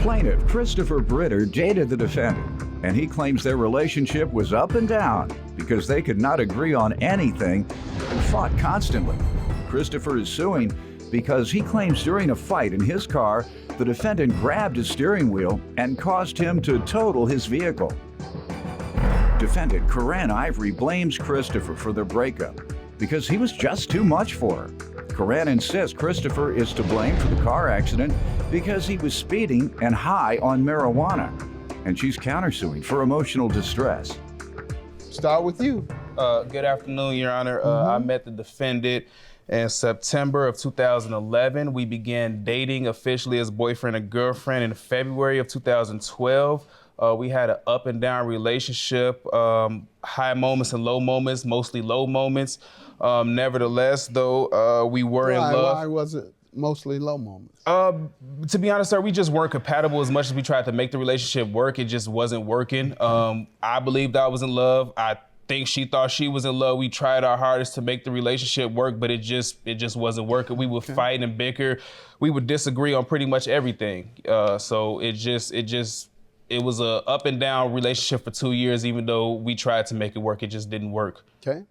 plaintiff, Christopher Britter, dated the defendant, and he claims their relationship was up and down because they could not agree on anything and fought constantly. Christopher is suing because he claims during a fight in his car, the defendant grabbed his steering wheel and caused him to total his vehicle. Defendant Corinne Ivory blames Christopher for their breakup because he was just too much for her. Corinne insists Christopher is to blame for the car accident because he was speeding and high on marijuana, and she's countersuing for emotional distress. Start with you. Good afternoon, Your Honor. I met the defendant in September of 2011. We began dating officially as boyfriend and girlfriend in February of 2012. We had an up and down relationship, high moments and low moments, mostly low moments. Nevertheless, though, we were in love. Why was it mostly low moments? To be honest, sir, we just weren't compatible. As much as we tried to make the relationship work, it just wasn't working. I believed I was in love. I think she thought she was in love. We tried our hardest to make the relationship work, but it just wasn't working. We would fight and bicker. We would disagree on pretty much everything. So it was a up and down relationship for 2 years. Even though we tried to make it work, it just didn't work. Okay.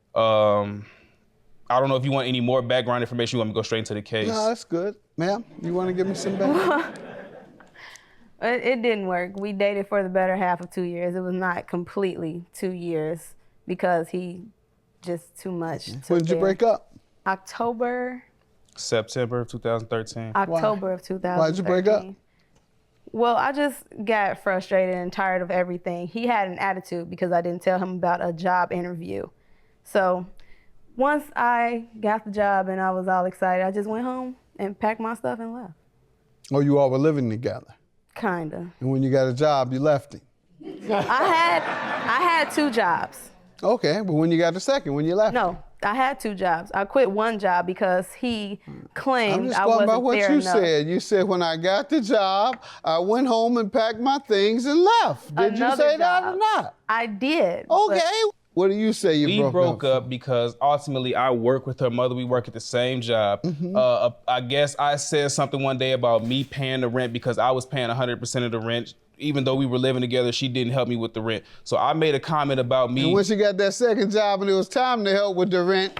I don't know if you want any more background information. You want me to go straight into the case? No, that's good. Ma'am, you want to give me some background? It didn't work. We dated for the better half of 2 years. It was not completely 2 years because he just too much. When did you break up? September of 2013. October of 2013. Why did you break up? Well, I just got frustrated and tired of everything. He had an attitude because I didn't tell him about a job interview. So once I got the job and I was all excited, I just went home and packed my stuff and left. Oh, you all were living together? Kinda. And when you got a job, you left him? I had 2 jobs. Okay, but when you got the second, when you left him? No, I had 2 jobs. I quit one job because he claimed I wasn't there enough. I'm just going by what you said. You said when I got the job, I went home and packed my things and left. Did you say that or not? I did. Okay. What do you say you broke up because ultimately I work with her mother. We work at the same job. I guess I said something one day about me paying the rent because I was paying 100% of the rent. Even though we were living together, she didn't help me with the rent. So I made a comment about me. And when she got that second job and it was time to help with the rent,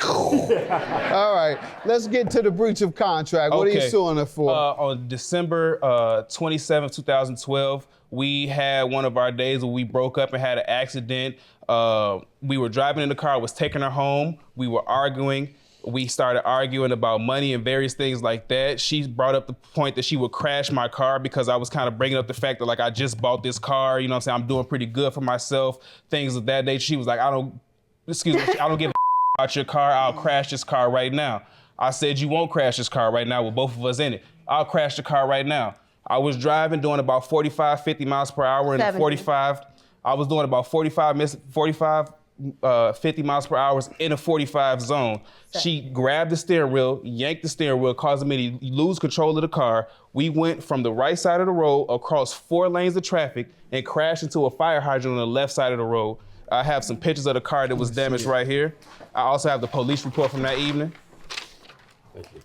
all right, let's get to the breach of contract. What are you suing her for? On December 27, 2012, we had one of our days where we broke up and had an accident. We were driving in the car, I was taking her home. We were arguing. We started arguing about money and various things like that. She brought up the point that she would crash my car because I was kind of bringing up the fact that like I just bought this car, you know what I'm saying? I'm doing pretty good for myself, things of that nature. She was like, I don't give a about your car. I'll crash this car right now. I said, you won't crash this car right now with both of us in it. I'll crash the car right now. I was driving, doing about 45, 50 miles per hour in 45. I was doing about 50 miles per hour in a 45 zone. She grabbed the steering wheel, yanked the steering wheel, causing me to lose control of the car. We went from the right side of the road across 4 lanes of traffic and crashed into a fire hydrant on the left side of the road. I have some pictures of the car that was damaged right here. I also have the police report from that evening. Thank you.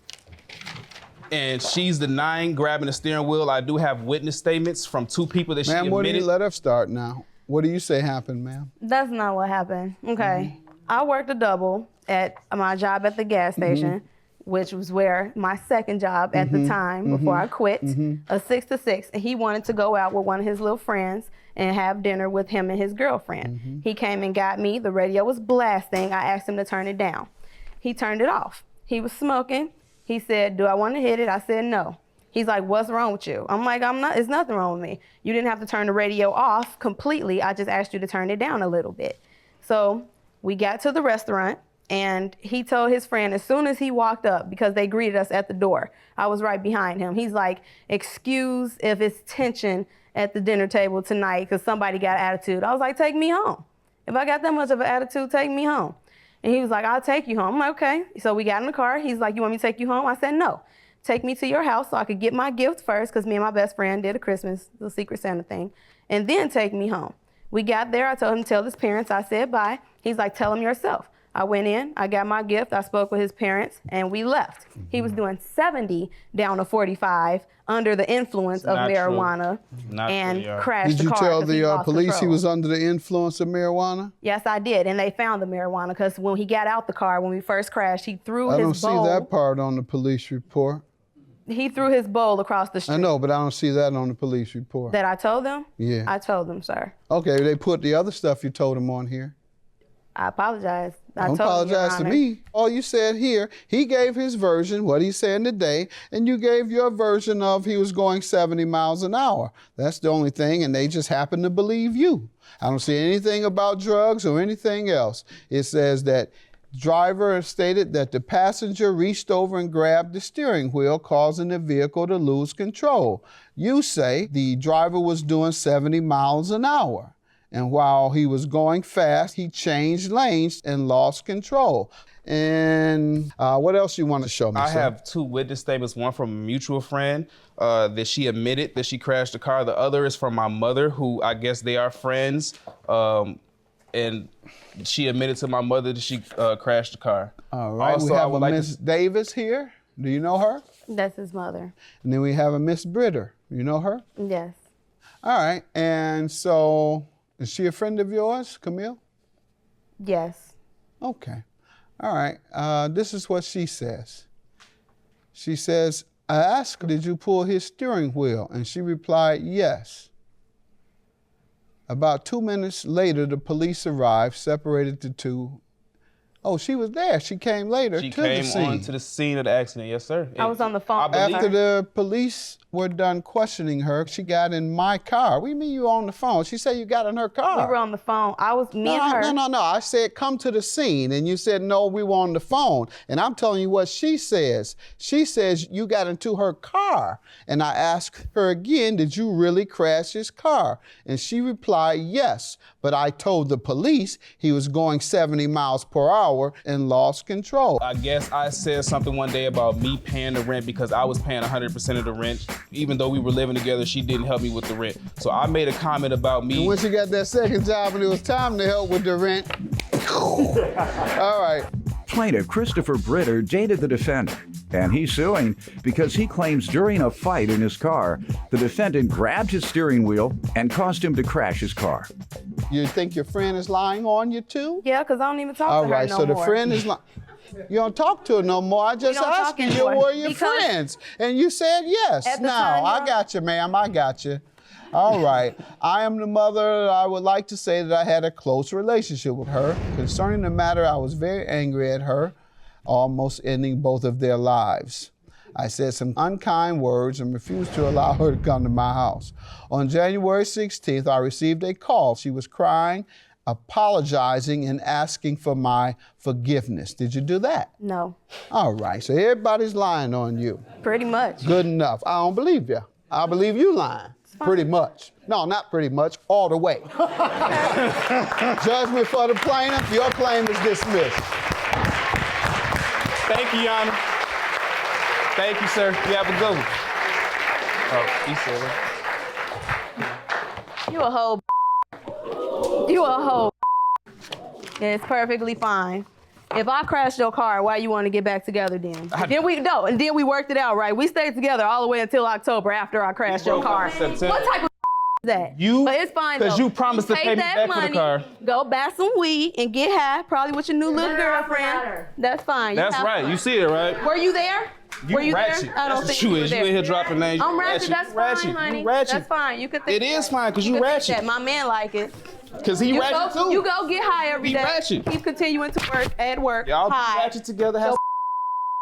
And she's denying grabbing the steering wheel. I do have witness statements from 2 people that she admitted. Ma'am, what do you let her start now? What do you say happened, ma'am? That's not what happened. Okay. I worked a double at my job at the gas station, which was where my second job at the time before I quit, a 6 to 6. And he wanted to go out with one of his little friends and have dinner with him and his girlfriend. He came and got me. The radio was blasting. I asked him to turn it down. He turned it off. He was smoking. He said, do I want to hit it? I said, no. He's like, what's wrong with you? I'm like, there's nothing wrong with me. You didn't have to turn the radio off completely. I just asked you to turn it down a little bit. So we got to the restaurant and he told his friend as soon as he walked up, because they greeted us at the door, I was right behind him. He's like, excuse if it's tension at the dinner table tonight because somebody got attitude. I was like, take me home. If I got that much of an attitude, take me home. And he was like, I'll take you home. I'm like, okay. So we got in the car. He's like, you want me to take you home? I said, no. Take me to your house so I could get my gift first, because me and my best friend did a Christmas, the Secret Santa thing, and then take me home. We got there. I told him to tell his parents. I said bye. He's like, tell him yourself. I went in, I got my gift, I spoke with his parents, and we left. He was doing 70 down to 45 under the influence of marijuana and crashed the car. Did you tell the police control. he was under the influence of marijuana? Yes, I did, and they found the marijuana because when he got out the car, when we first crashed, he threw his bowl. I don't see that part on the police report. He threw his bowl across the street. I know, but I don't see that on the police report. That I told them? Yeah. I told them, sir. Okay, they put the other stuff you told him on here. I apologize. Don't apologize to me. All you said here, he gave his version, what he's saying today, and you gave your version of he was going 70 miles an hour. That's the only thing, and they just happen to believe you. I don't see anything about drugs or anything else. It says that driver stated that the passenger reached over and grabbed the steering wheel, causing the vehicle to lose control. You say the driver was doing 70 miles an hour. And while he was going fast, he changed lanes and lost control. And what else you want to show me, I sir? have two witness statements, one from a mutual friend that she admitted that she crashed the car. The other is from my mother, who I guess they are friends. And she admitted to my mother that she crashed the car. All right, Also, we have I would a like Miss Davis here. Do you know her? That's his mother. And then we have a Miss Britter. You know her? Yes. All right, and so is she a friend of yours, Camille? Yes. Okay. All right. This is what she says. She says, I asked her, did you pull his steering wheel? And she replied, yes. About 2 minutes later, the police arrived, separated the two. Oh, she was there. She came later She to the scene. came on to the scene of the accident, yes, sir. I was on the phone. After the police were done questioning her, she got in my car. What do you mean you were on the phone? She said you got in her car. We were on the phone. I was, me and her. No. I said, come to the scene. And you said, no, we were on the phone. And I'm telling you what she says. She says you got into her car. And I asked her again, did you really crash his car? And she replied, yes. But I told the police he was going 70 miles per hour and lost control. I guess I said something one day about me paying the rent because I was paying 100% of the rent. Even though we were living together, she didn't help me with the rent. So I made a comment about me. And when she got that second job and it was time to help with the rent, all right. Plaintiff Christopher Britter dated the defendant, and he's suing because he claims during a fight in his car, the defendant grabbed his steering wheel and caused him to crash his car. You think your friend is lying on you too? Yeah, because I don't even talk All to her right, no so more. the friend is lying. You don't talk to her no more. I just don't asked talk you, anymore were you because friends? And you said yes. At the Now, time, I yeah. got you, ma'am, I got you. All right, I am the mother. I would like to say that I had a close relationship with her. Concerning the matter, I was very angry at her, almost ending both of their lives. I said some unkind words and refused to allow her to come to my house. On January 16th, I received a call. She was crying, apologizing, and asking for my forgiveness. Did you do that? No. All right, so everybody's lying on you. Pretty much. Good enough. I don't believe you. I believe you lying. Pretty much. No, not pretty much, all the way. Judgment for the plaintiff, your claim is dismissed. Thank you, Yana. Thank you, sir. You have a good one. Oh, he said it. You a hoe. You a hoe. It's perfectly fine. If I crashed your car, why you want to get back together then? Then we worked it out, right? We stayed together all the way until October after I crashed your car. What type of is that? But it's fine though. Because you promised to pay me back for the car. Go buy some weed and get high, probably with your new little girlfriend. That's fine. That's right. Fun. You see it, right? Were you there? You Were you ratchet. there? I don't That's think what you you were is. You there. in here dropping names. I'm You ratchet. That's fine, honey. You ratchet. That's fine. You could think It is fine because you could think ratchet. that. My man like it. Because he ratchet too. You go get high every He day. ratchet. Keep continuing to work at work. Y'all be high. ratchet together.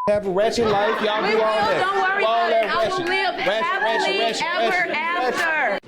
Have a ratchet life. Y'all We do all will. that. Don't worry All about it. that I will ratchet. live Ratchet, happily ratchet, ratchet, ever ratchet, ratchet. after.